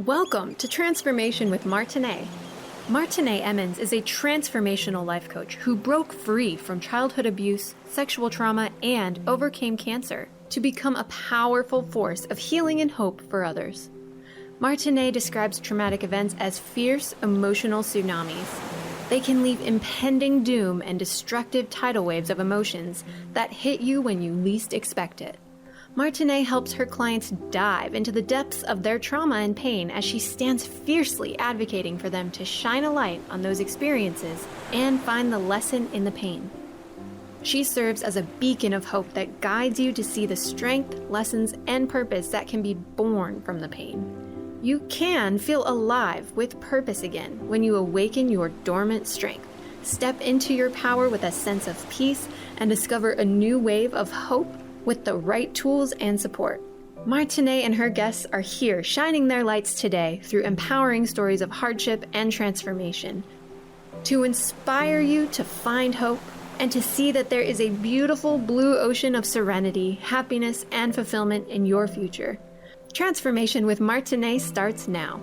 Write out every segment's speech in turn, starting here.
Welcome to Transformation with Martine. Martine Emmons is a transformational life coach who broke free from childhood abuse, sexual trauma, and overcame cancer to become a powerful force of healing and hope for others. Martine describes traumatic events as fierce emotional tsunamis. They can leave impending doom and destructive tidal waves of emotions that hit you when you least expect it. Martine helps her clients dive into the depths of their trauma and pain as she stands fiercely advocating for them to shine a light on those experiences and find the lesson in the pain. She serves as a beacon of hope that guides you to see the strength, lessons, and purpose that can be born from the pain. You can feel alive with purpose again when you awaken your dormant strength, step into your power with a sense of peace, and discover a new wave of hope with the right tools and support. Martine and her guests are here shining their lights today through empowering stories of hardship and transformation to inspire you to find hope and to see that there is a beautiful blue ocean of serenity, happiness, and fulfillment in your future. Transformation with Martine starts now.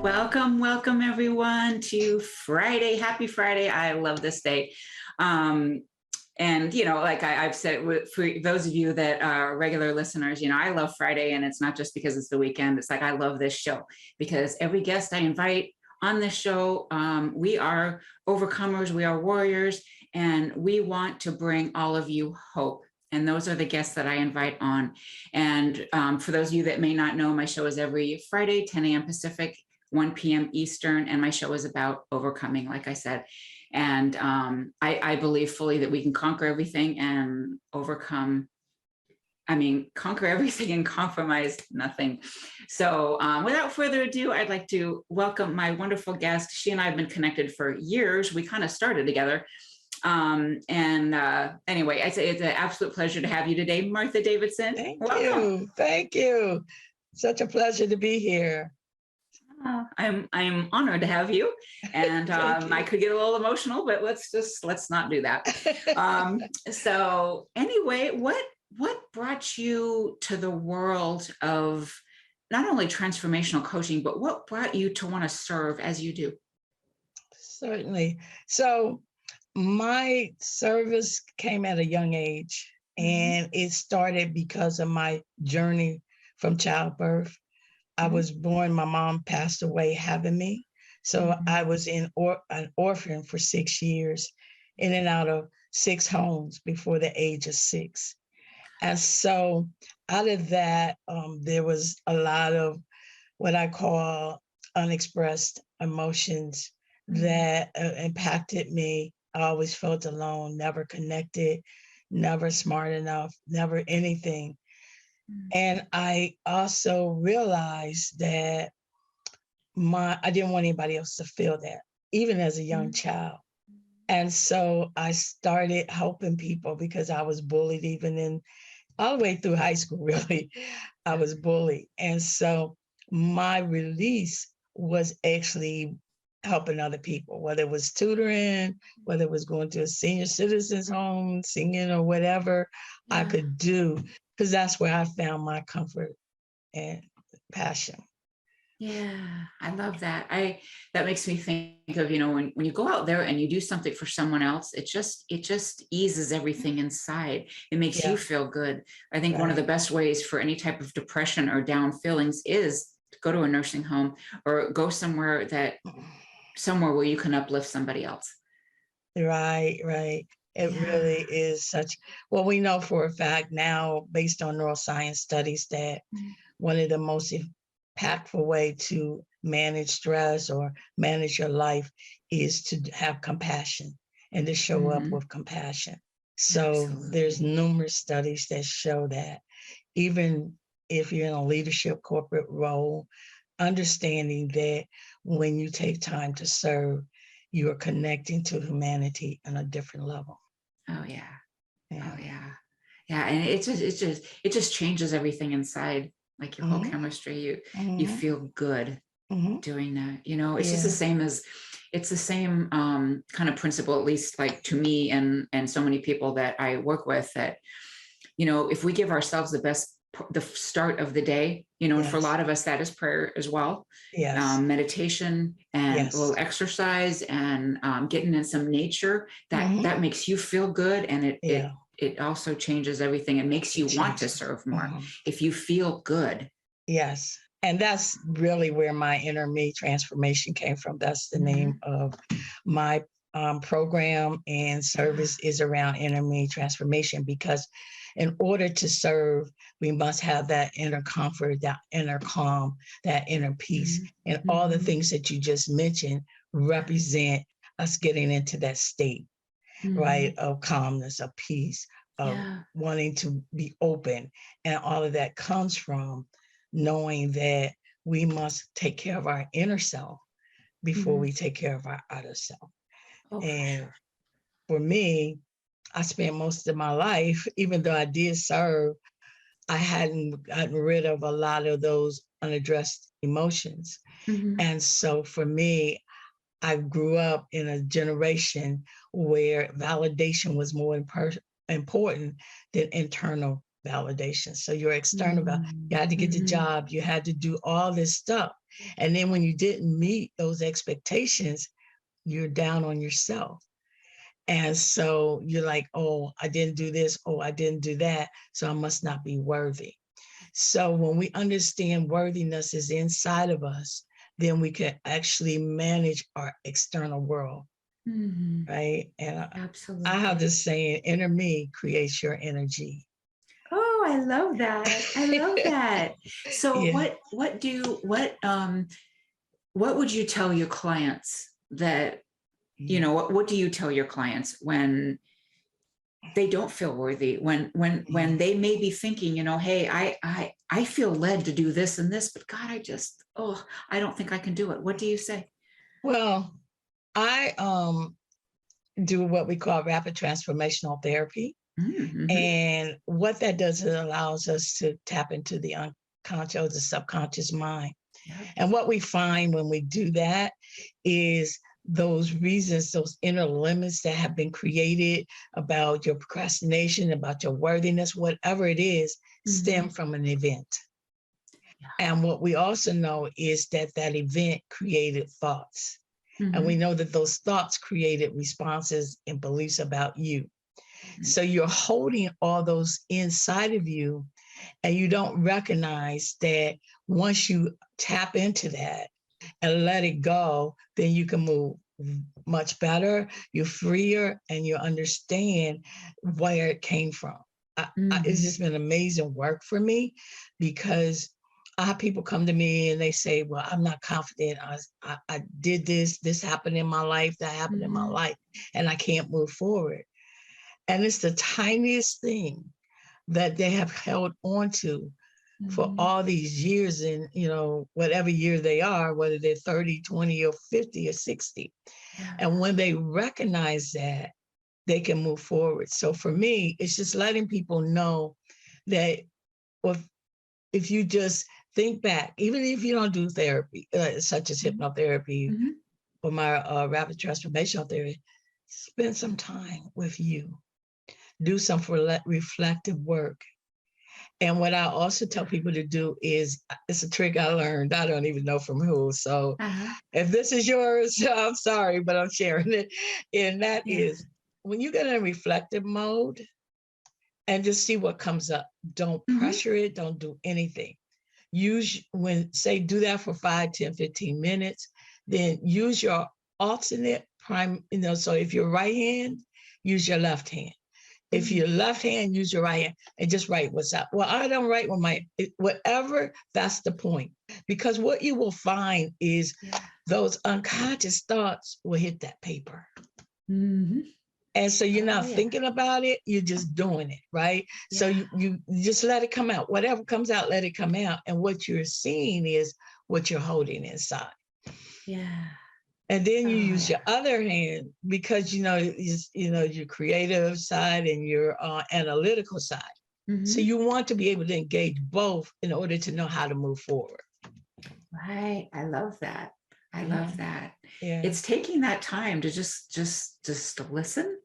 Welcome everyone to Friday. Happy Friday. I love this day. And, like I've said, for those of you that are regular listeners, I love Friday, and it's not just because it's the weekend. It's like, I love this show because every guest I invite on this show, we are overcomers, we are warriors, and we want to bring all of you hope. And those are the guests that I invite on. And for those of you that may not know, my show is every Friday, 10 a.m. Pacific, 1 p.m. Eastern, and my show is about overcoming, like I said. And I believe fully that we can conquer everything and conquer everything and compromise nothing. So without further ado, I'd like to welcome my wonderful guest. She and I have been connected for years. We kind of started together. Anyway, it's an absolute pleasure to have you today, Martha Davidson. Welcome. Thank you. Such a pleasure to be here. I'm honored to have you, and I could get a little emotional, but let's not do that. So anyway, what brought you to the world of not only transformational coaching, but what brought you to want to serve as you do? Certainly. So my service came at a young age, and it started because of my journey from childbirth. I was born, my mom passed away having me. So I was an orphan for 6 years, in and out of 6 homes before the age of 6. And so out of that, there was a lot of what I call unexpressed emotions that impacted me. I always felt alone, never connected, never smart enough, never anything. And I also realized that I didn't want anybody else to feel that, even as a young child. And so I started helping people because I was bullied even all the way through high school, really. I was bullied. And so my release was actually helping other people, whether it was tutoring, whether it was going to a senior citizens home, singing or whatever I could do, because that's where I found my comfort and passion. Yeah, I love that. That makes me think of, when you go out there and you do something for someone else, it just eases everything inside. It makes you feel good. I think one of the best ways for any type of depression or down feelings is to go to a nursing home or go somewhere where you can uplift somebody else. Right. It really is well, we know for a fact now, based on neuroscience studies, that one of the most impactful way to manage stress or manage your life is to have compassion and to show up with compassion. So there's numerous studies that show that even if you're in a leadership corporate role, understanding that when you take time to serve, you are connecting to humanity on a different level. Oh yeah. And it just changes everything inside, like your whole chemistry. You feel good doing that. It's just it's the same kind of principle, at least like to me and so many people that I work with, that if we give ourselves the start of the day, and for a Yes. lot of us, that is prayer as well. Yes. Meditation and a Yes. little exercise and getting in some nature, Mhm. that makes you feel good. And Yeah. it also changes everything. It makes you It want to changes. serve more Mhm. if you feel good. Yes. And that's really where my Inner Me transformation came from. That's the name of my program and service is around Inner Me transformation, because in order to serve, we must have that inner comfort, that inner calm, that inner peace. And all the things that you just mentioned represent us getting into that state, right, of calmness, of peace, of Yeah. wanting to be open. And all of that comes from knowing that we must take care of our inner self before we take care of our outer self. Oh, for And sure. for me, I spent most of my life, even though I did serve, I hadn't gotten rid of a lot of those unaddressed emotions. And so for me, I grew up in a generation where validation was more important than internal validation. So your external, you had to get the job, you had to do all this stuff. And then when you didn't meet those expectations, you're down on yourself. And so you're like, oh, I didn't do this. Oh, I didn't do that. So I must not be worthy. So when we understand worthiness is inside of us, then we can actually manage our external world, right? And I have Absolutely. this saying, inner me creates your energy. Oh, I love that. I love that. So Yeah. what would you tell your clients that, what do you tell your clients when they don't feel worthy, when they may be thinking, hey, I feel led to do this and this, but God, I don't think I can do it. What do you say? Well, I do what we call rapid transformational therapy. And what that does, it allows us to tap into the unconscious or the subconscious mind. Yeah. And what we find when we do that is those reasons, those inner limits that have been created about your procrastination, about your worthiness, whatever it is, stem from an event. And what we also know is that that event created thoughts. And we know that those thoughts created responses and beliefs about you. So you're holding all those inside of you, and you don't recognize that once you tap into that and let it go, then you can move much better, you're freer, and you understand where it came from. It's just been amazing work for me, because I have people come to me and they say, well, I'm not confident. I did this happened in my life, that happened in my life, and I can't move forward. And it's the tiniest thing that they have held on to for all these years in, whatever year they are, whether they're 30, 20, or 50 or 60. And when they recognize that, they can move forward. So for me, it's just letting people know that if you just think back, even if you don't do therapy, such as hypnotherapy or my rapid transformational therapy, spend some time with you. Do some reflective work. And what I also tell people to do is, it's a trick I learned. I don't even know from who. So if this is yours, I'm sorry, but I'm sharing it. And that is, when you get in a reflective mode and just see what comes up, don't pressure it, don't do anything. Do that for 5, 10, 15 minutes, then use your alternate so if you're right hand, use your left hand. If you're left hand, use your right hand and just write what's up. Well, I don't write with whatever, that's the point. Because what you will find is those unconscious thoughts will hit that paper. And so you're not thinking about it, you're just doing it, right? Yeah. So you just let it come out. Whatever comes out, let it come out. And what you're seeing is what you're holding inside. Yeah. And then you use your other hand, because your creative side and your analytical side. So you want to be able to engage both in order to know how to move forward. Right. I love that. I love that. Yeah. It's taking that time to just listen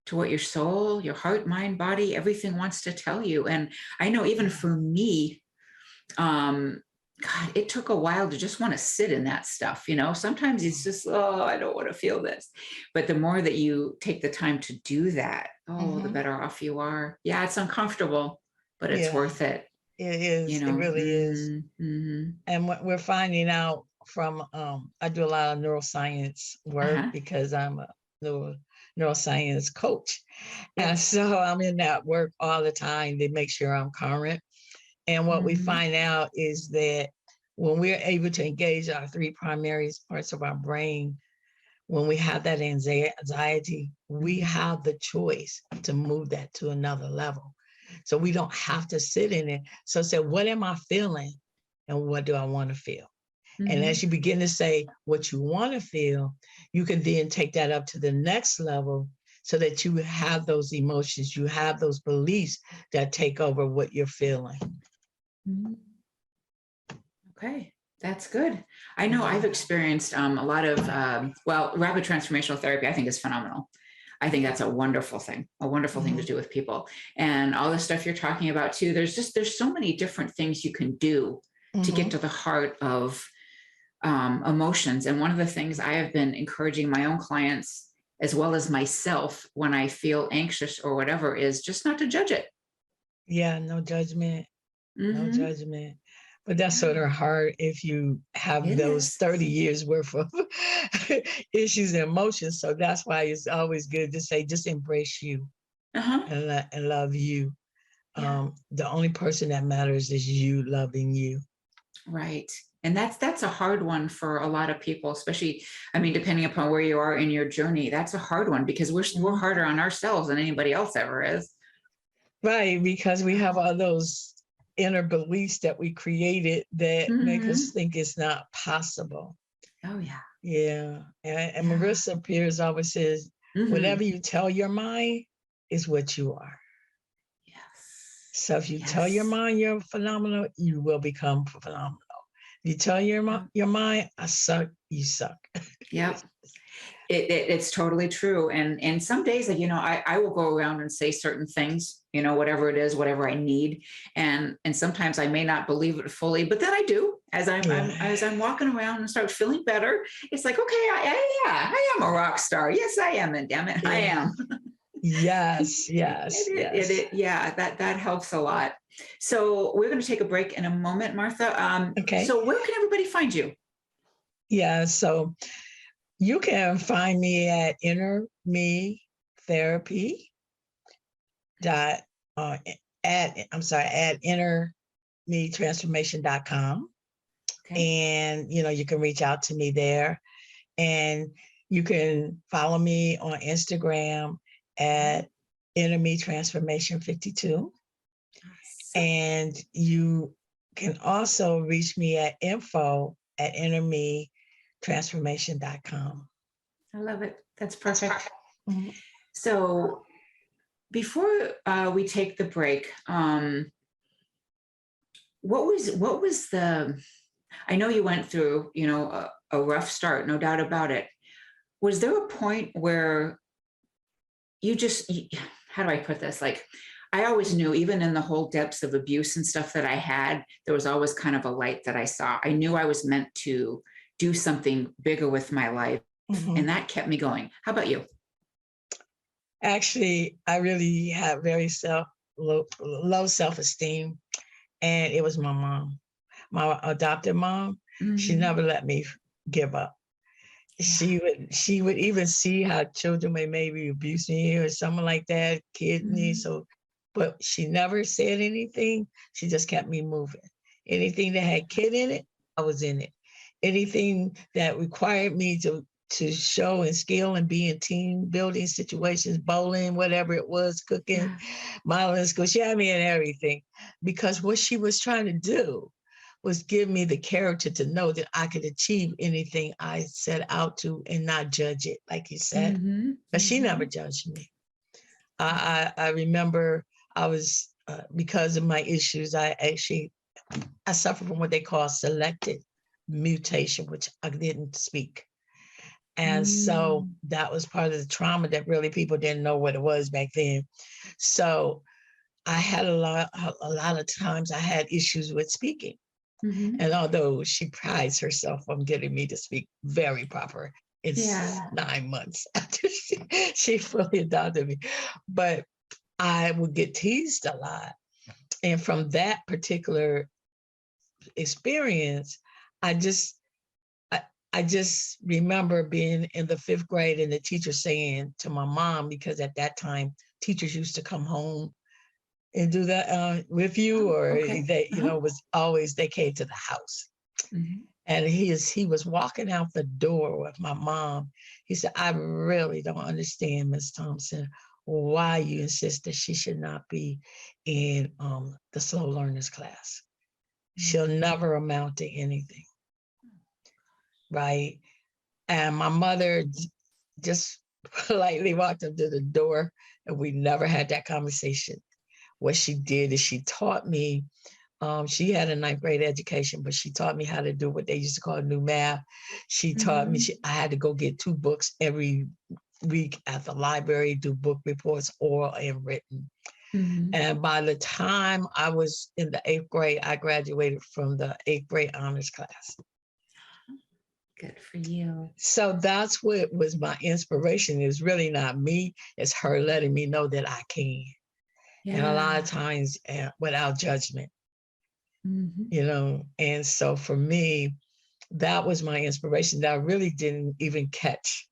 to what your soul, your heart, mind, body, everything wants to tell you. And I know even for me, God, it took a while to just want to sit in that stuff. Sometimes it's just, oh, I don't want to feel this. But the more that you take the time to do that, oh, the better off you are. Yeah, it's uncomfortable, but it's Yeah, worth it. it is. It really is. And what we're finding out from, I do a lot of neuroscience work because I'm a neuroscience coach. And so I'm in that work all the time to make sure I'm current. And what we find out is that when we're able to engage our three primary parts of our brain, when we have that anxiety, we have the choice to move that to another level. So we don't have to sit in it. So say, what am I feeling? And what do I want to feel? And as you begin to say what you want to feel, you can then take that up to the next level so that you have those emotions, you have those beliefs that take over what you're feeling. Okay, that's good. I know I've experienced a lot of, rapid transformational therapy, I think is phenomenal. I think that's a wonderful thing to do with people. And all the stuff you're talking about too, there's so many different things you can do to get to the heart of emotions. And one of the things I have been encouraging my own clients, as well as myself, when I feel anxious or whatever, is just not to judge it. Yeah, no judgment, no judgment. But that's sort of hard if you have those 30 years worth of issues and emotions. So that's why it's always good to say, just embrace you and love you. The only person that matters is you loving you. Right. And that's a hard one for a lot of people, especially, I mean, depending upon where you are in your journey, that's a hard one because we're harder on ourselves than anybody else ever is. Right, because we have all those inner beliefs that we created that make us think it's not possible. Oh, yeah. Yeah. And Marissa Pierce always says, whatever you tell your mind is what you are. Yes. So if you tell your mind you're phenomenal, you will become phenomenal. If you tell your mind, I suck, you suck. Yep. It's totally true. And some days, I will go around and say certain things, whatever it is, whatever I need. And sometimes I may not believe it fully, but then I do. As I'm walking around and start feeling better, it's like, okay, I am a rock star. Yes, I am. And damn it, I am. Yes. That helps a lot. So we're going to take a break in a moment, Martha. Okay. So where can everybody find you? Yeah. So you can find me at at innermetransformation.com. And, you can reach out to me there, and you can follow me on Instagram at innermetransformation52. And you can also reach me at info@innermetransformation.com. I love it. That's perfect. So before we take the break, what was the, I know you went through, a rough start, no doubt about it. Was there a point where how do I put this? Like, I always knew, even in the whole depths of abuse and stuff that I had, there was always kind of a light that I saw. I knew I was meant to do something bigger with my life. And that kept me going. How about you? Actually, I really had very low self-esteem. And it was my mom, my adopted mom. She never let me give up. She would even see how children may maybe abuse me or something like that, kidney. But she never said anything. She just kept me moving. Anything that had kid in it, I was in it. Anything that required me to show and skill and be in team building situations, bowling, whatever it was, cooking, modeling school. She had me in everything, because what she was trying to do was give me the character to know that I could achieve anything I set out to and not judge it, like you said. But she never judged me. I remember I was, because of my issues, I suffered from what they call selective mutation, which I didn't speak. And so that was part of the trauma that really people didn't know what it was back then. So I had a lot of times I had issues with speaking. And although she prides herself on getting me to speak very proper, it's 9 months after she fully adopted me. But I would get teased a lot. And from that particular experience, I just remember being in the 5th grade and the teacher saying to my mom, because at that time teachers used to come home and do that with you, or they, you know, was always, they came to the house. And he was walking out the door with my mom. He said, I really don't understand, Miss Thompson, why you insist that she should not be in the slow learners class. She'll never amount to anything. Right. And my mother just politely walked up to the door, and we never had that conversation. What she did is she taught me, she had a 9th grade education, but she taught me how to do what they used to call new math. She taught me, I had to go get 2 books every week at the library, do book reports, oral and written. And by the time I was in the 8th grade, I graduated from the 8th grade honors class. Good for you. So that's what was my inspiration. It's really not me. It's her letting me know that I can. And a lot of times without judgment, you know. And so for me, that was my inspiration that I really didn't even catch,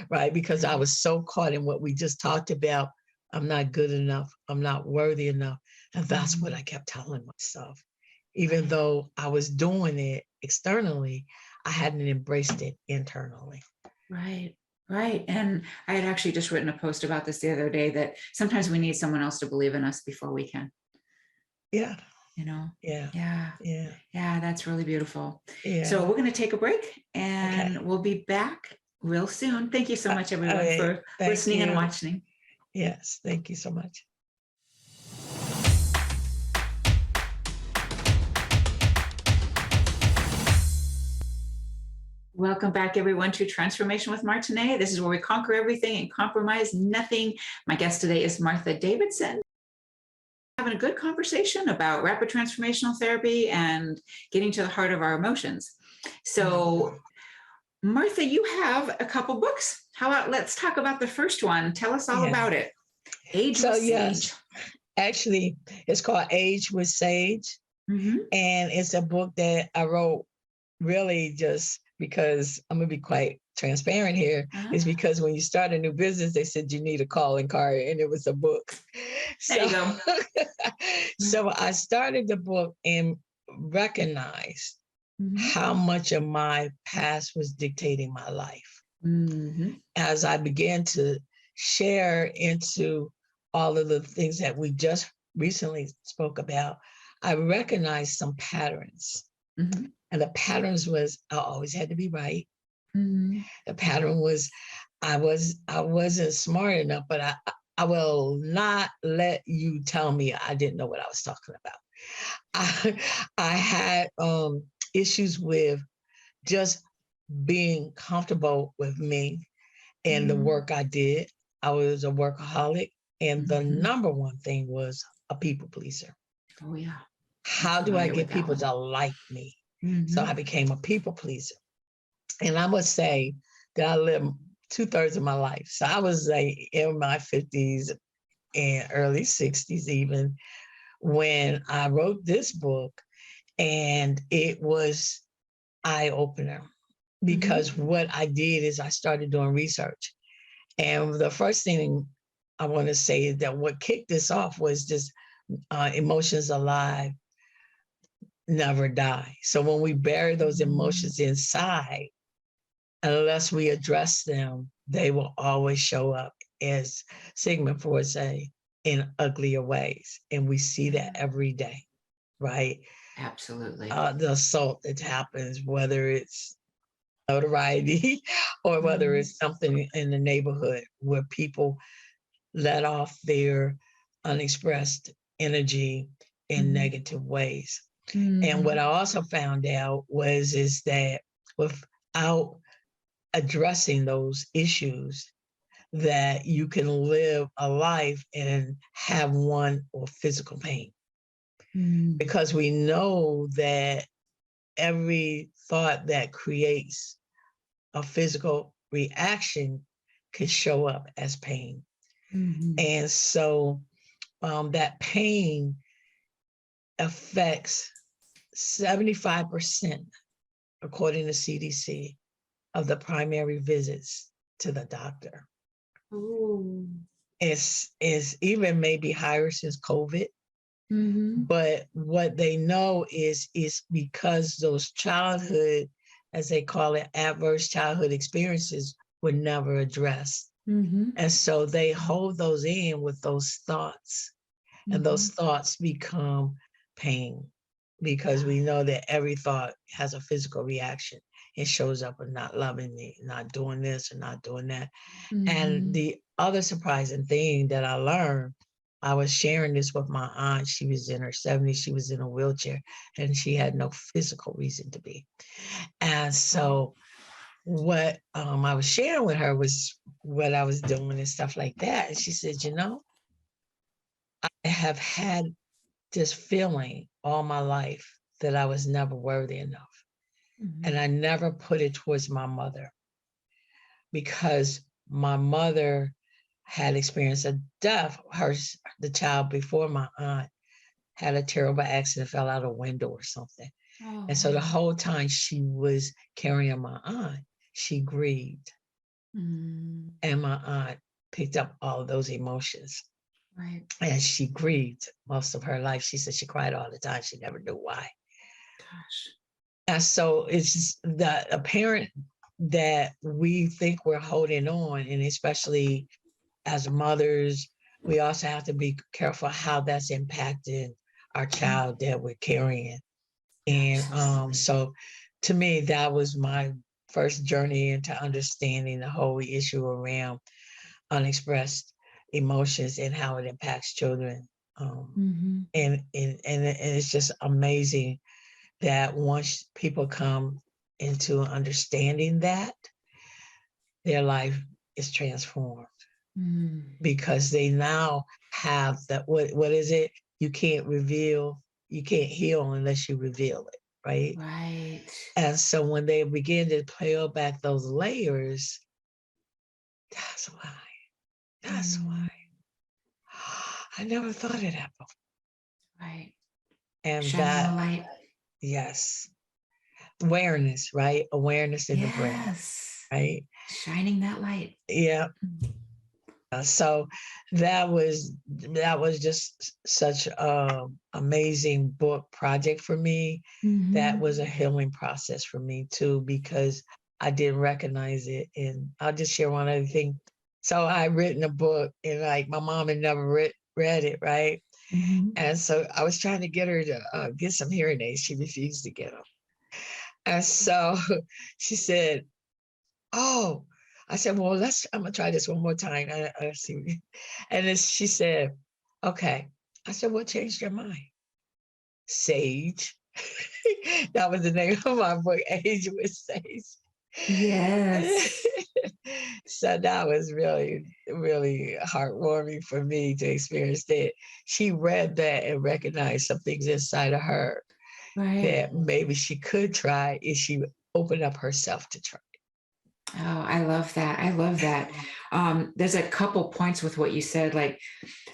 right? Because I was so caught in what we just talked about. I'm not good enough. I'm not worthy enough. And that's what I kept telling myself. Even though I was doing it externally, I hadn't embraced it internally. Right. Right. And I had actually just written a post about this the other day, that sometimes we need someone else to believe in us before we can. Yeah. You know? Yeah. Yeah. Yeah. Yeah. That's really beautiful. Yeah. So we're going to take a break, and we'll be back real soon. Thank you so much, everyone, for listening and watching. Yes. Thank you so much. Welcome back, everyone, to Transformation with Martine. This is where we conquer everything and compromise nothing. My guest today is Martha Davidson. Having a good conversation about rapid transformational therapy and getting to the heart of our emotions. So, Martha, you have a couple books. How about let's talk about the first one. Tell us all about it. Age with Sage. Actually, it's called Age with Sage. And it's a book that I wrote really just because I'm going to be quite transparent here. Is because when you start a new business, they said you need a calling card, and it was a book. There you go. So I started the book and recognized how much of my past was dictating my life. As I began to share into all of the things that we just recently spoke about, I recognized some patterns. And the patterns was I always had to be right. The pattern was I wasn't smart enough, but I will not let you tell me I didn't know what I was talking about. I had issues with just being comfortable with me and the work I did. I was a workaholic, and the number one thing was a people pleaser. Oh yeah. How do I get people to like me? So I became a people pleaser. And I must say that I lived 2/3 of my life. So I was like in my 50s and early 60s even when I wrote this book. And it was eye-opener because what I did is I started doing research. And the first thing I want to say is that what kicked this off was this emotions alive, never die. So when we bury those emotions inside, unless we address them, they will always show up, as Sigmund Freud say, in uglier ways. And we see that every day, right? Absolutely. The assault that happens, whether it's notoriety or whether it's something in the neighborhood where people let off their unexpressed energy in negative ways. And what I also found out is that without addressing those issues, that you can live a life and have one or physical pain. Because we know that every thought that creates a physical reaction could show up as pain. And so that pain affects 75%, according to CDC, of the primary visits to the doctor. Ooh. It's even maybe higher since COVID. But what they know is because those childhood, as they call it, adverse childhood experiences were never addressed. And so they hold those in with those thoughts, and those thoughts become pain, because we know that every thought has a physical reaction. It shows up in not loving me, not doing this, and not doing that. And the other surprising thing that I learned, I was sharing this with my aunt. She was in her 70s. She was in a wheelchair, and she had no physical reason to be. And so what I was sharing with her was what I was doing and stuff like that. And she said, I have had this feeling all my life that I was never worthy enough. And I never put it towards my mother, because my mother had experienced a death. The child before my aunt had a terrible accident, fell out a window or something. And so the whole time she was carrying my aunt, she grieved. And my aunt picked up all of those emotions. Right. And she grieved most of her life. She said she cried all the time. She never knew why. Gosh. And so it's the apparent that we think we're holding on, and especially as mothers, we also have to be careful how that's impacting our child that we're carrying. And so to me, that was my first journey into understanding the whole issue around unexpressed emotions and how it impacts children. And it's just amazing that once people come into understanding that, their life is transformed, because they now have that, what is it? You can't heal unless you reveal it, right? Right. And so when they begin to peel back those layers, that's why. I never thought of that before. Right. And Shining that, the light. yes, awareness, right? Awareness in the brain, Yes. right? Shining that light. Yeah. So that was just such a amazing book project for me. That was a healing process for me too, because I didn't recognize it. And I'll just share one other thing. So I written a book, and like my mom had never read it, right? And so I was trying to get her to get some hearing aids. She refused to get them. And so she said, "Oh," I said, "Well, I'm gonna try this one more time." I see. And then she said, "Okay." I said, "What changed your mind?" Sage. That was the name of my book, Age with Sage. Yes. So that was really, really heartwarming for me to experience that. She read that and recognized some things inside of her Right. that maybe she could try if she would open up herself to try. Oh, I love that. I love that. There's a couple points with what you said. Like,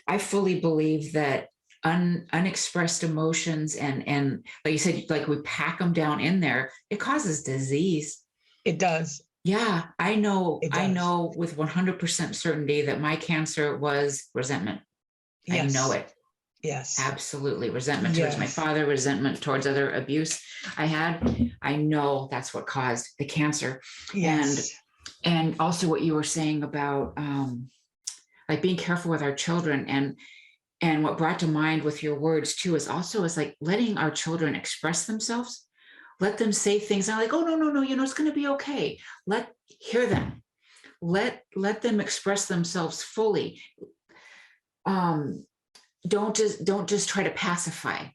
I fully believe that unexpressed emotions and like you said, like we pack them down in there, it causes disease. It does. Yeah, I know. It I does. know with 100% certainty that my cancer was resentment. I know Yes. it. Yes. Absolutely. Resentment towards my Yes. father, resentment towards other abuse I had. I know that's what caused the cancer. Yes. And also what you were saying about like being careful with our children, and what brought to mind with your words too is like letting our children express themselves. Let them say things. I'm like, oh, no, it's going to be okay. Hear them. Let them express themselves fully. Don't just try to pacify.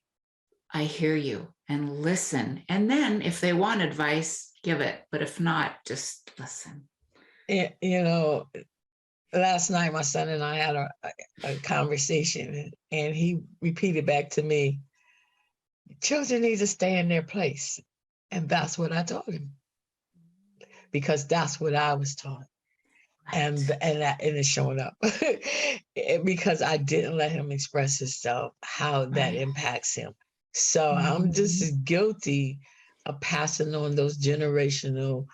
I hear you, and listen. And then if they want advice, give it. But if not, just listen. You know, last night my son and I had a conversation, and he repeated back to me, children need to stay in their place. And that's what I told him, because that's what I was taught. And it's showing up because I didn't let him express himself, how that impacts him. So I'm just as guilty of passing on those generational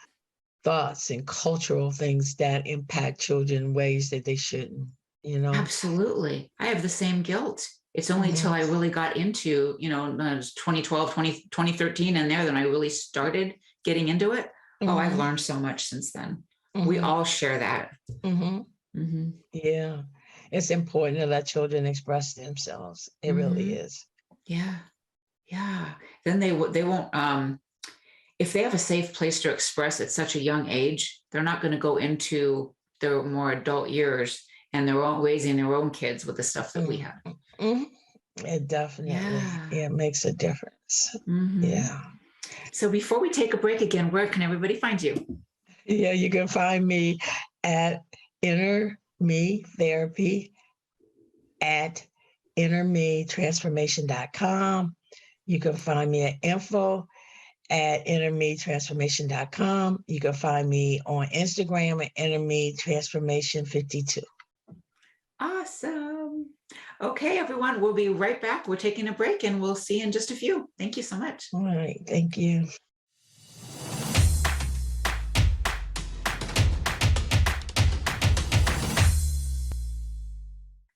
thoughts and cultural things that impact children in ways that they shouldn't, you know? Absolutely. I have the same guilt. It's only till I really got into, 2012, 2013 and there, then I really started getting into it. Oh, I've learned so much since then. We all share that. Yeah. It's important to let children express themselves. It really is. Yeah. Yeah. Then they won't, if they have a safe place to express at such a young age, they're not going to go into their more adult years and they're all raising their own kids with the stuff that we had. It definitely, it makes a difference. Yeah. So before we take a break again, where can everybody find you? Yeah, you can find me at Inner Me Therapy at innermetransformation.com. You can find me at info@innermetransformation.com. You can find me on Instagram at innermetransformation52. Awesome. Okay, everyone, we'll be right back. We're taking a break and we'll see you in just a few. Thank you so much. All right. Thank you.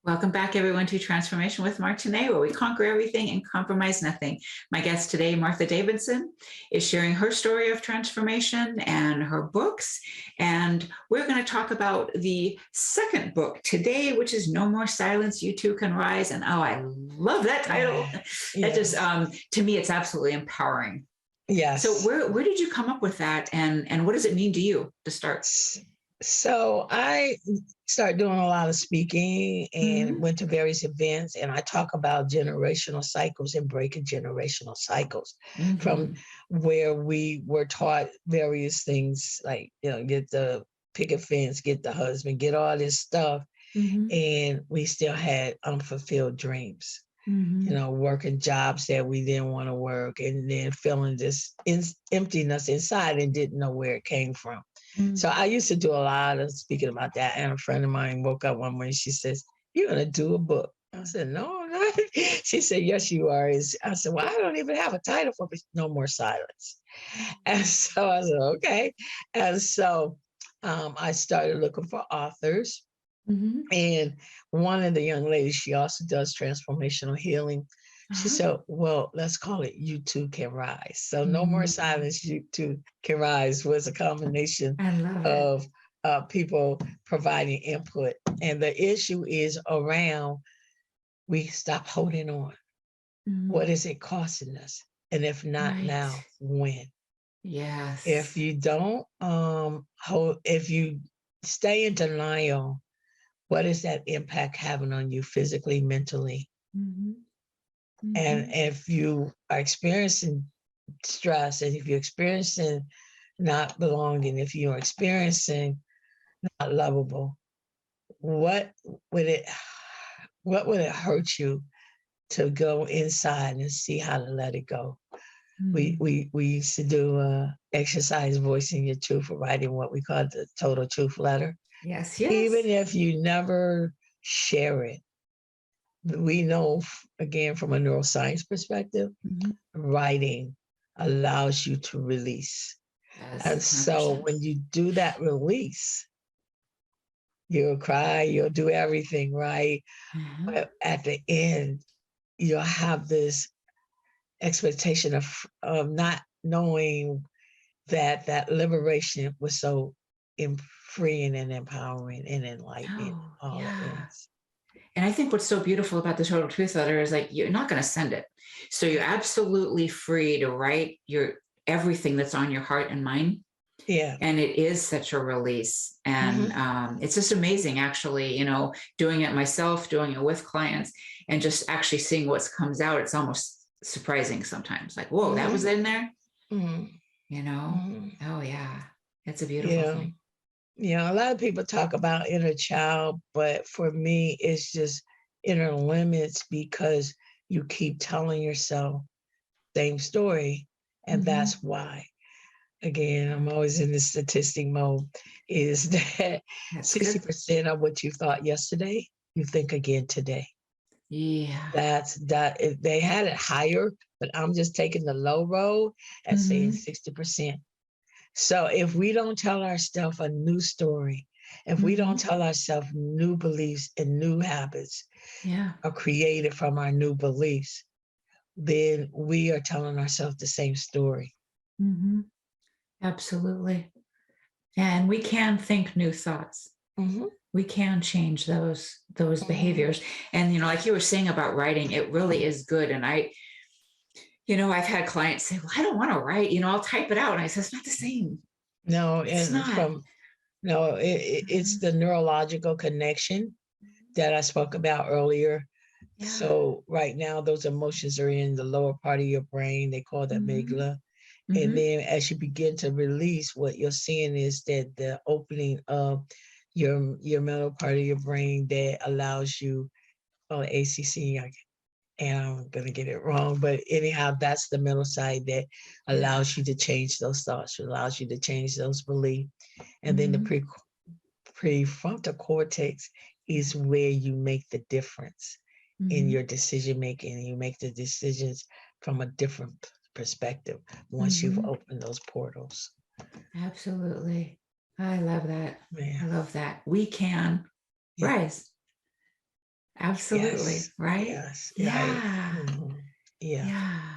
Welcome back, everyone, to Transformation with Martine, where we conquer everything and compromise nothing. My guest today, Martha Davidson, is sharing her story of transformation and her books. And we're going to talk about the second book today, which is No More Silence, You Too Can Rise. And oh, I love that title. That just, to me, it's absolutely empowering. Yes. So where did you come up with that? And what does it mean to you to start? So I started doing a lot of speaking and went to various events, and I talk about generational cycles and breaking generational cycles from where we were taught various things like, get the picket fence, get the husband, get all this stuff. And we still had unfulfilled dreams, working jobs that we didn't want to work, and then feeling this emptiness inside and didn't know where it came from. So I used to do a lot of speaking about that. And a friend of mine woke up one morning, she says, "You're going to do a book." I said, "No, I'm not." She said, "Yes, you are." I said, "Well, I don't even have a title for No More Silence." And so I said, "Okay." And so I started looking for authors. And one of the young ladies, she also does transformational healing. She said, "Well, let's call it You Too Can Rise." So No More Silence, You Too Can Rise was a combination of people providing input. And the issue is around, we stop holding on. What is it costing us? And if not now, when? Yes. If you don't if you stay in denial, what is that impact having on you physically, mentally? And if you are experiencing stress, and if you're experiencing not belonging, if you're experiencing not lovable, what would it hurt you to go inside and see how to let it go? We used to do exercise voicing your truth, for writing what we call the total truth letter. Yes. Even if you never share it, we know, again, from a neuroscience perspective, writing allows you to release. Yes, And so 100%. when you do that release, you'll cry, you'll do everything, right? But at the end, you'll have this expectation of not knowing that liberation was so freeing and empowering and enlightening all at once. And I think what's so beautiful about the total truth letter is, like, you're not going to send it. So you're absolutely free to write everything that's on your heart and mind. Yeah. And it is such a release. And it's just amazing, actually, doing it myself, doing it with clients, and just actually seeing what comes out. It's almost surprising sometimes, like, whoa, that was in there. you know? Mhm. Oh yeah. It's a beautiful Yeah. thing. Yeah. A lot of people talk about inner child, but for me, it's just inner limits because you keep telling yourself same story. And Mhm. that's why. Again, I'm always in the statistic mode, is that That's good. 60% of what you thought yesterday, you think again today. Yeah. They had it higher, but I'm just taking the low road and saying Mhm. 60%. So if we don't tell ourselves a new story, if we don't Mhm. tell ourselves new beliefs and new habits Yeah. are created from our new beliefs, then we are telling ourselves the same story. Mhm. Absolutely. And we can think new thoughts. Mhm, We can change those mhm. behaviors. And like you were saying about writing, it really is good. And I've had clients say, "Well, I don't want to write, I'll type it out." And I said, "It's not the same. No, It's and not." from no, it's Mhm. the neurological connection that I spoke about earlier. Yeah. So right now, those emotions are in the lower part of your brain. They call that Mhm. amygdala. And Mhm. then as you begin to release, what you're seeing is that the opening of your middle part of your brain that allows you, ACC, and I'm gonna get it wrong, but anyhow, that's the middle side that Yeah. allows you to change those thoughts, allows you to change those beliefs. And then the Mhm. prefrontal cortex is where you make the difference in Mhm. your decision making. You make the decisions from a different perspective once you've Mhm. opened those portals. Absolutely. I love that. Yeah. I love that. We can Yeah. rise. Yes. Absolutely. Right? Yes. Right. Yeah. Mhm. Yeah. Yeah.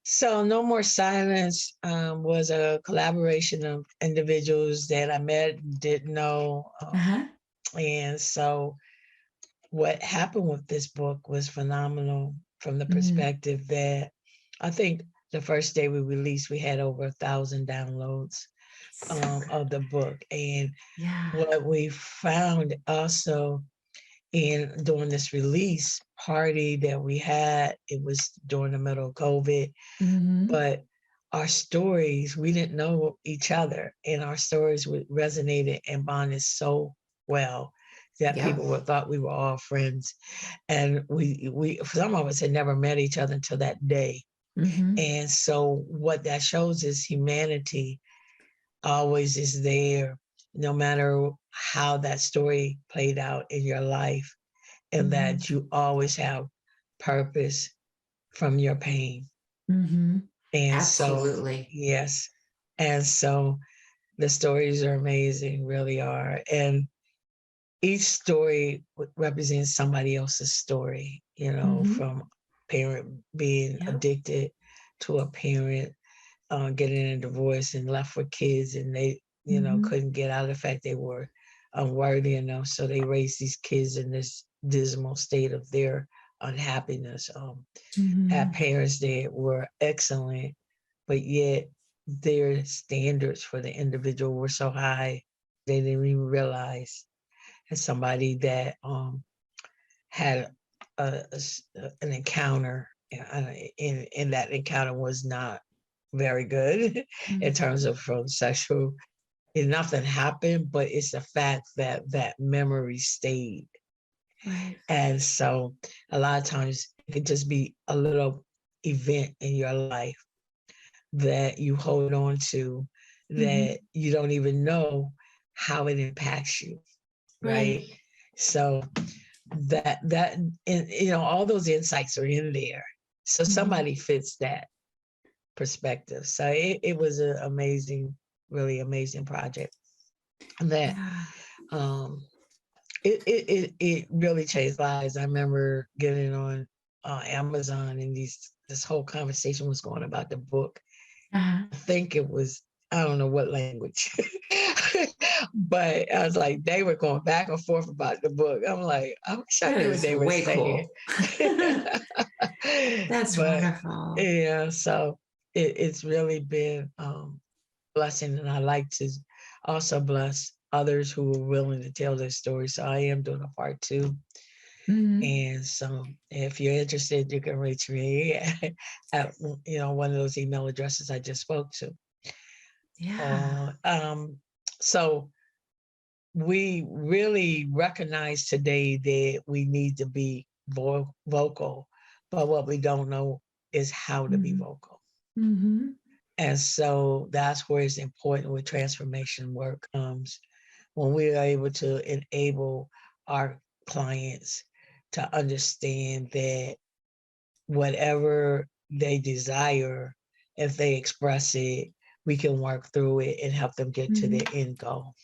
So, No More Silence was a collaboration of individuals that I met, didn't know. Uh-huh. And so, what happened with this book was phenomenal from the Mm. perspective that I think the first day we released, we had over 1,000 downloads So good. of the book. And Yeah. what we found also in during this release party that we had, it was during the middle of COVID, Mhm. but our stories, we didn't know each other, and our stories resonated and bonded so well that Yep. people thought we were all friends. And we some of us had never met each other until that day. Mhm. And so what that shows is humanity always is there, no matter how that story played out in your life, and Mhm. that you always have purpose from your pain. Mhm. And so, Absolutely. yes. And so the stories are amazing, really are. And each story represents somebody else's story, Mhm. from parent being Yep. addicted to a parent getting a divorce and left with kids, and they, Mhm. couldn't get out of the fact they were unworthy enough. So they raised these kids in this dismal state of their unhappiness. Had Mhm. parents that were excellent, but yet their standards for the individual were so high they didn't even realize. As somebody that had an encounter, and that encounter was not very good in Mhm. terms of from sexual. And nothing happened, but it's the fact that that memory stayed. Right. And so a lot of times it could just be a little event in your life that you hold on to that Mhm. you don't even know how it impacts you, Right. right? So and all those insights are in there. So Mhm. somebody fits that perspective. So it was an amazing, really amazing project that Yeah. um it really changed lives. I remember getting on Amazon, and this whole conversation was going about the book. Uh-huh. I think it was, I don't know what language, but I was like, they were going back and forth about the book. I'm like, I wish I That knew what is they were way saying. cool. That's But wonderful. yeah, so it's really been blessing, and I like to also bless others who are willing to tell their story. So I am doing a part two. Mhm. And so if you're interested, you can reach me at one of those email addresses I just spoke to. Yeah. So we really recognize today that we need to be vocal, but what we don't know is how to be vocal. Mm-hmm. And so that's where it's important with transformation work comes, when we are able to enable our clients to understand that whatever they desire, if they express it, we can work through it and help them get to their end goal.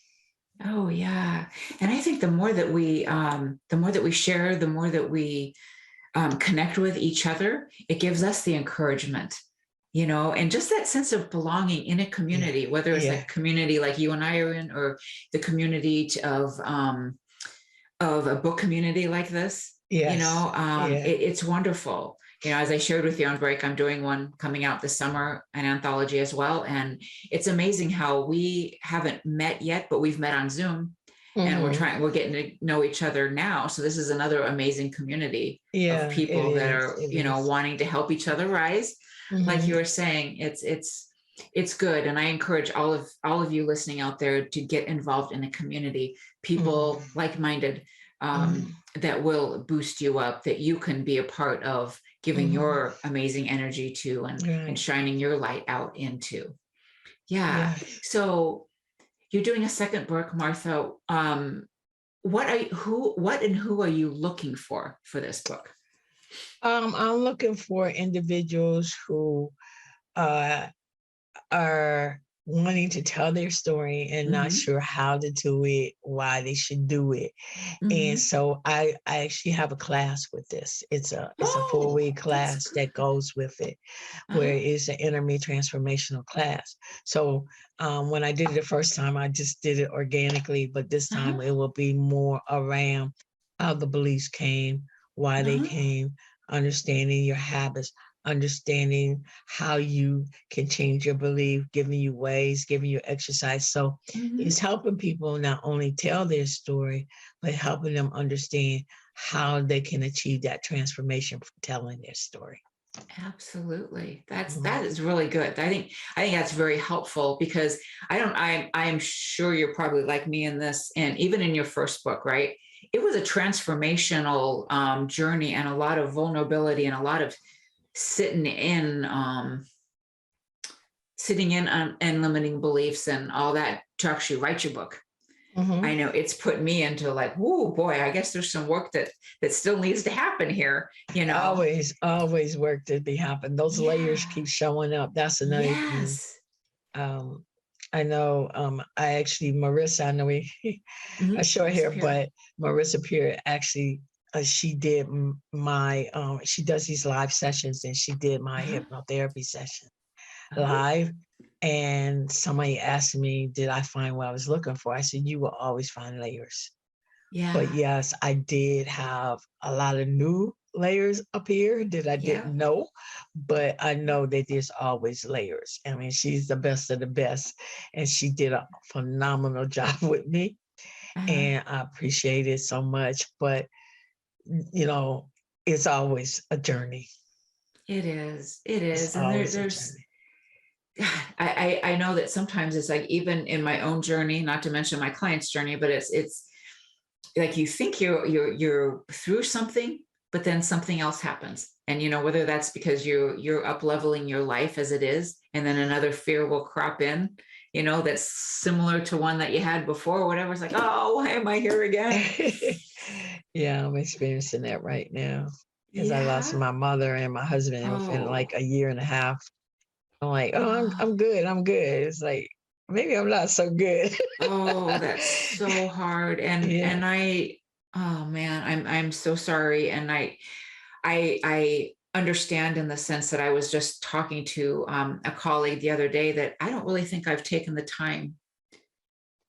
Oh yeah. And I think the more that we share, the more that we connect with each other, it gives us the encouragement, and just that sense of belonging in a community, Yeah. whether it's Yeah. like community like you and I are in, or the community of a book community like this. Yes. Yeah. It's wonderful. As I shared with you on break, I'm doing one coming out this summer, an anthology as well. And it's amazing how we haven't met yet, but we've met on Zoom, and we're getting to know each other now. So this is another amazing community of Yeah, it people that is. are, It is. wanting to help each other rise. Like you were saying, it's good. And I encourage all of you listening out there to get involved in a community, people like-minded, that will boost you up, that you can be a part of giving your amazing energy to, and Right. shining your light out into. Yeah. Yes. So you're doing a second book, Martha. What and who are you looking for this book? I'm looking for individuals who uh, are wanting to tell their story and not sure how to do it, why they should do it. And so I actually have a class with this. It's a 4-week class that goes with it, where it's an intermediate transformational class. So when I did it the first time, I just did it organically, but this time it will be more around how the beliefs came, why they came, understanding your habits, understanding how you can change your belief, giving you ways, giving you exercise. So it's helping people not only tell their story, but helping them understand how they can achieve that transformation from telling their story. Absolutely. That is really good. I think that's very helpful, because I am sure you're probably like me in this, and even in your first book, right? It was a transformational journey, and a lot of vulnerability, and a lot of sitting in and limiting beliefs and all that to actually write your book. I know it's put me into like, oh boy, I guess there's some work that still needs to happen here. Always work to be happen. Those layers keep showing up. That's another thing. I know I actually Marissa, I know we a short hair, but Marissa Peer actually she did my she does these live sessions, and she did my hypnotherapy session live. And somebody asked me, did I find what I was looking for? I said, you will always find layers. Yeah. But yes, I did have a lot of new layers up here that I didn't know, but I know that there's always layers. I mean, she's the best of the best, and she did a phenomenal job with me, and I appreciate it so much. But, it's always a journey. It is. It is. It's And always a there's, journey. I know that sometimes it's like, even in my own journey, not to mention my client's journey, but it's like you think you're through something, but then something else happens. And whether that's because you're up leveling your life as it is, and then another fear will crop in, that's similar to one that you had before, or whatever. It's like, oh, why am I here again? Yeah, I'm experiencing that right now, because I lost my mother and my husband within like a year and a half. I'm like, oh, I'm good. I'm good. It's like, maybe I'm not so good. Oh, that's so hard. And oh man, I'm so sorry. And I understand, in the sense that I was just talking to a colleague the other day, that I don't really think I've taken the time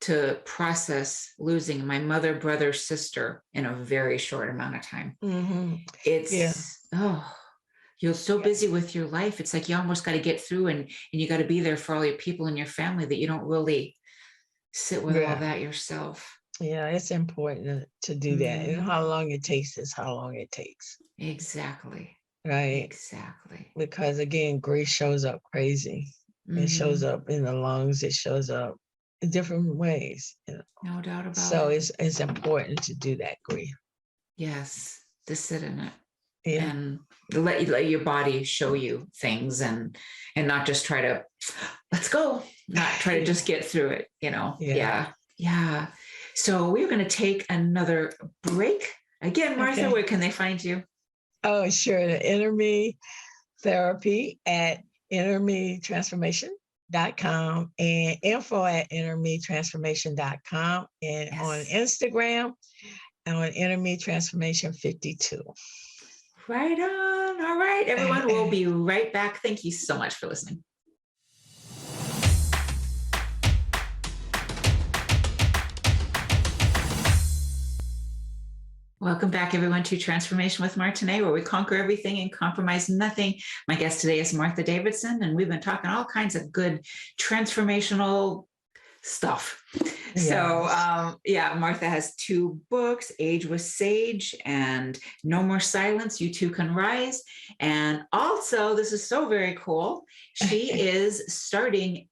to process losing my mother, brother, sister in a very short amount of time. You're so busy with your life. It's like you almost got to get through, and you got to be there for all your people in your family, that you don't really sit with all that yourself. Yeah, it's important to do that. And how long it takes is how long it takes. Exactly. Right. Exactly. Because again, grief shows up crazy. It shows Mhm. up in the lungs. It shows up in different ways. No doubt about So it. it's important to do that, grief. Yes, to sit in it Yeah. and let your body show you things, and not just try to, let's go, not try to Yeah. just get through it, Yeah. Yeah. Yeah. So we're going to take another break. Again, Martha, Okay. where can they find you? Oh, sure. The Inner Me Therapy at innermetransformation.com and info at innermetransformation.com and on Yes. Instagram on Inner Me Transformation 52. Right on. All right, everyone. We'll be right back. Thank you so much for listening. Welcome back, everyone, to Transformation with Martine, where we conquer everything and compromise nothing. My guest today is Martha Davidson, and we've been talking all kinds of good transformational stuff. Yes. So, Martha has 2 books, Age with Sage and No More Silence, You Too Can Rise. And also, this is so very cool, she is starting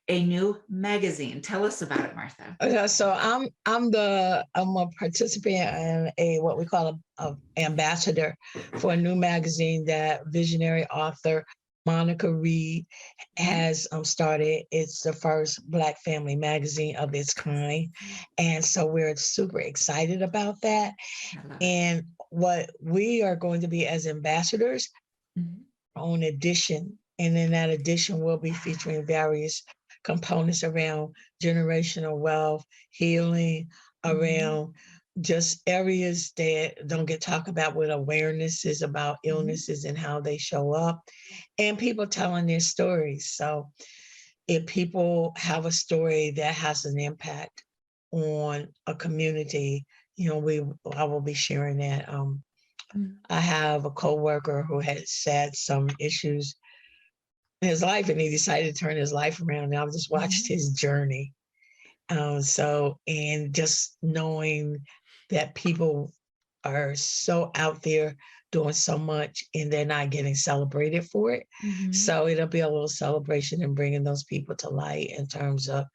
a new magazine. Tell us about it, Martha. So I'm a participant and a what we call a ambassador for a new magazine that visionary author Monica Reed has started. It's the first Black family magazine of its kind, and so we're super excited about that. I love it. And what we are going to be as ambassadors on edition, and in that edition we'll be featuring various components around generational wealth, healing, around just areas that don't get talked about with awareness is about illnesses and how they show up, and people telling their stories. So if people have a story that has an impact on a community, I will be sharing that. I have a coworker who has had some issues in his life, and he decided to turn his life around. And I've just watched his journey. And just knowing that people are so out there doing so much and they're not getting celebrated for it. So it'll be a little celebration and bringing those people to light in terms of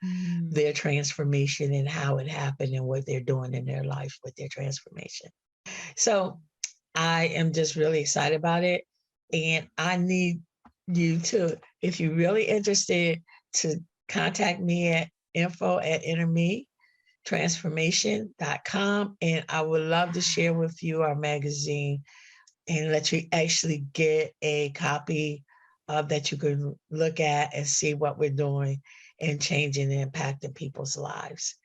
their transformation and how it happened and what they're doing in their life with their transformation. So I am just really excited about it. And I need you to, if you're really interested, to contact me at info@innermetransformation.com. And I would love to share with you our magazine and let you actually get a copy that you can look at and see what we're doing and changing and impacting people's lives.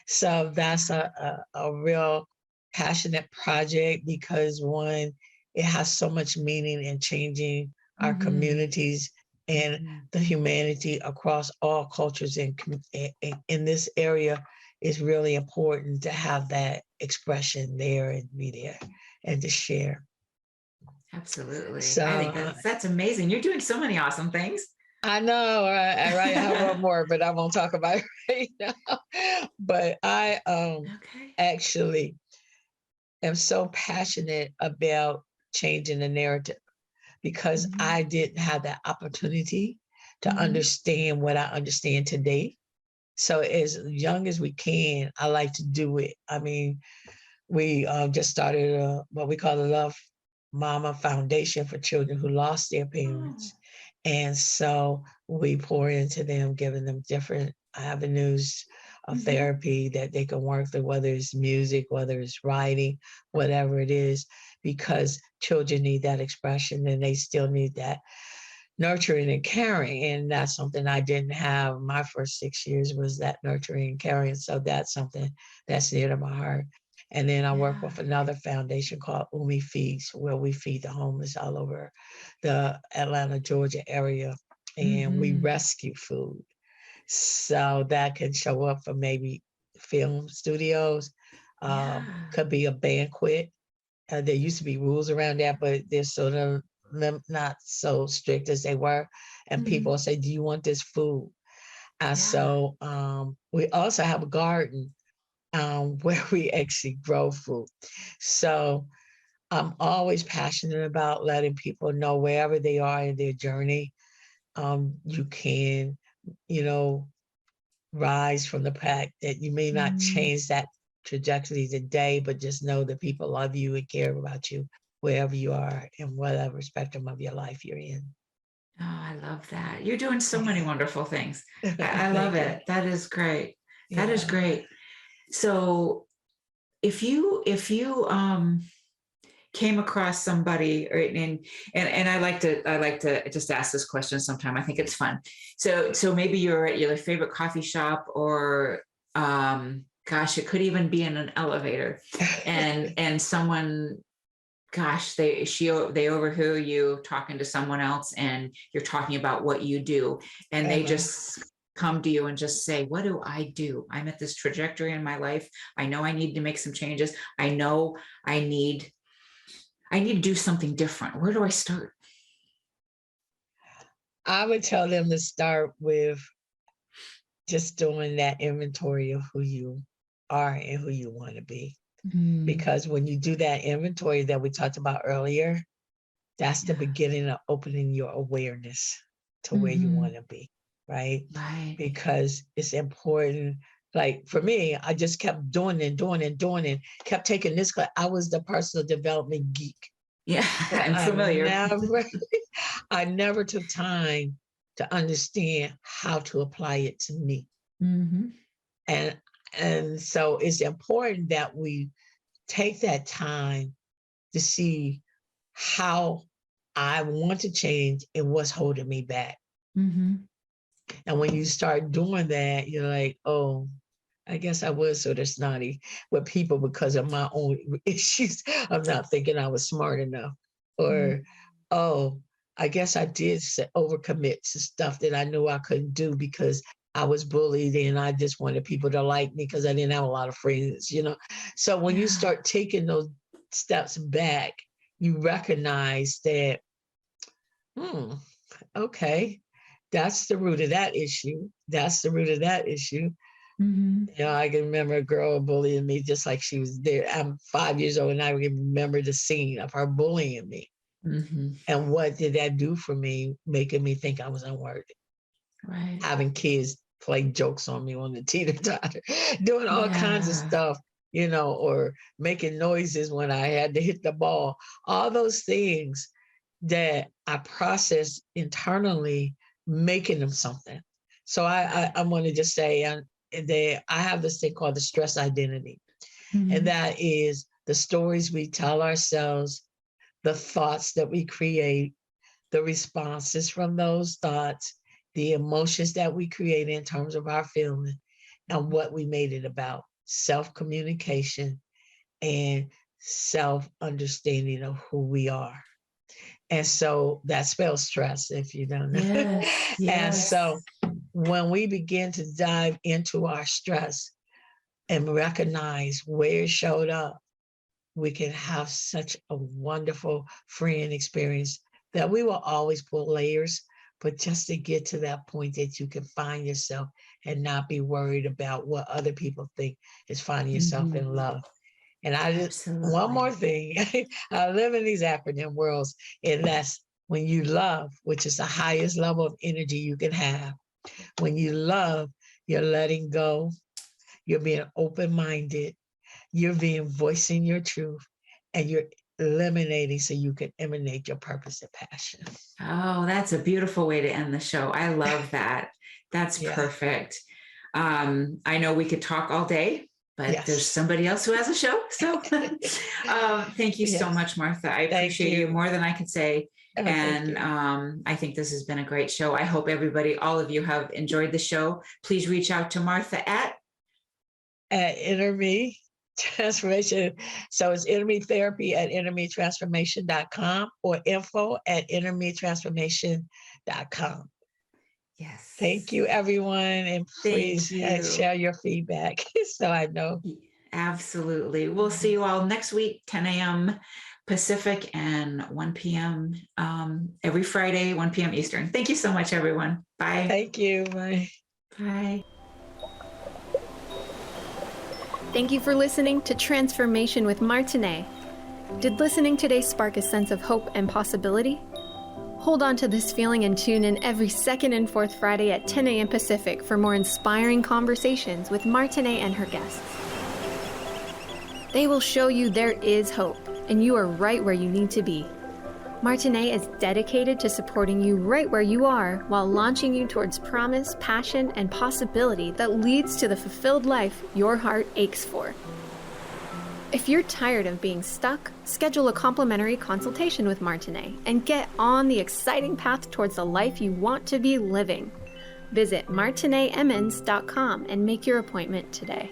So that's a real passionate project because one, it has so much meaning in changing our communities and the humanity across all cultures. And in this area, it's really important to have that expression there and be there and to share. Absolutely. So I think that's amazing. You're doing so many awesome things. I know, I have one more, but I won't talk about it right now. But I actually am so passionate about changing the narrative because I didn't have that opportunity to understand what I understand today. So as young as we can, I like to do it. I mean, we just started what we call the L.O.V.E Mama Foundation for children who lost their parents. And so we pour into them, giving them different avenues of therapy that they can work through, whether it's music, whether it's writing, whatever it is, because children need that expression and they still need that nurturing and caring. And that's something I didn't have. My first 6 years was that nurturing and caring. So that's something that's near to my heart. And then I work with another foundation called L.O.V.E Feeds, where we feed the homeless all over the Atlanta, Georgia area. And we rescue food. So that can show up for maybe film studios, could be a banquet. There used to be rules around that, but they're sort of not so strict as they were. And people say, do you want this food? So we also have a garden where we actually grow food. So I'm always passionate about letting people know wherever they are in their journey, you can, you know, rise from the pack, that you may not change that trajectory today, but just know that people love you and care about you wherever you are in whatever spectrum of your life you're in. Oh, I love that. You're doing so many wonderful things. I love Thank you. it. That is great. That is Yeah. great. So if you came across somebody, or and I like to just ask this question sometime. I think it's fun. So maybe you're at your favorite coffee shop, or gosh, it could even be in an elevator, and someone, gosh, they overhear you talking to someone else, and you're talking about what you do, and they just come to you and just say, what do I do? I'm at this trajectory in my life. I know I need to make some changes. I know I need to do something different. Where do I start? I would tell them to start with just doing that inventory of who you are and who you want to be. Because when you do that inventory that we talked about earlier, that's the beginning of opening your awareness to where you want to be, right? Because it's important. Like for me, I just kept doing and kept taking this class. I was the personal development geek. Yeah, I'm familiar. I never took time to understand how to apply it to me. And so it's important that we take that time to see how I want to change and what's holding me back. And when you start doing that, you're like, oh, I guess I was sort of snotty with people because of my own issues. I'm not thinking I was smart enough. Or, oh, I guess I did overcommit to stuff that I knew I couldn't do because I was bullied and I just wanted people to like me because I didn't have a lot of friends, you know? So when you start taking those steps back, you recognize that, okay, that's the root of that issue. That's the root of that issue. You know, I can remember a girl bullying me just like she was there. I'm 5 years old and I can remember the scene of her bullying me. And what did that do for me? Making me think I was unworthy. Right. Having kids play jokes on me on the teeter-totter, doing all kinds of stuff, you know, or making noises when I had to hit the ball. All those things that I processed internally, making them something. So I want to just say that I have this thing called the stress identity. And that is the stories we tell ourselves, the thoughts that we create, the responses from those thoughts, the emotions that we create in terms of our feeling, and what we made it about. Self-communication and self-understanding of who we are. And so that spells stress, if you don't know. Yes. And so when we begin to dive into our stress and recognize where it showed up, we can have such a wonderful freeing experience that we will always pull layers, but just to get to that point that you can find yourself and not be worried about what other people think, is finding yourself in love. And I just, one more thing, I live in these acronym worlds, and that's when you love, which is the highest level of energy you can have. When you love, you're letting go, you're being open-minded, you're being voicing your truth, and you're eliminating so you can emanate your purpose and passion. Oh, that's a beautiful way to end the show. I love that. That's perfect. I know we could talk all day, but there's somebody else who has a show. So thank you so much, Martha. I appreciate you more than I can say. And I think this has been a great show. I hope everybody, all of you, have enjoyed the show. Please reach out to Martha at InnerMe Transformation. So it's InnerMe Therapy at InnerMeTransformation.com or info@InnerMeTransformation.com. Yes. Thank you, everyone. And please share your feedback so I know. Absolutely. We'll see you all next week, 10 a.m. Pacific and 1 p.m. Every Friday, 1 p.m. Eastern. Thank you so much, everyone. Bye. Thank you. Bye. Bye. Thank you for listening to Transformation with Martine. Did listening today spark a sense of hope and possibility? Hold on to this feeling and tune in every second and fourth Friday at 10 a.m. Pacific for more inspiring conversations with Martine and her guests. They will show you there is hope, and you are right where you need to be. Martine is dedicated to supporting you right where you are while launching you towards promise, passion, and possibility that leads to the fulfilled life your heart aches for. If you're tired of being stuck, schedule a complimentary consultation with Martine and get on the exciting path towards the life you want to be living. Visit martineemmons.com and make your appointment today.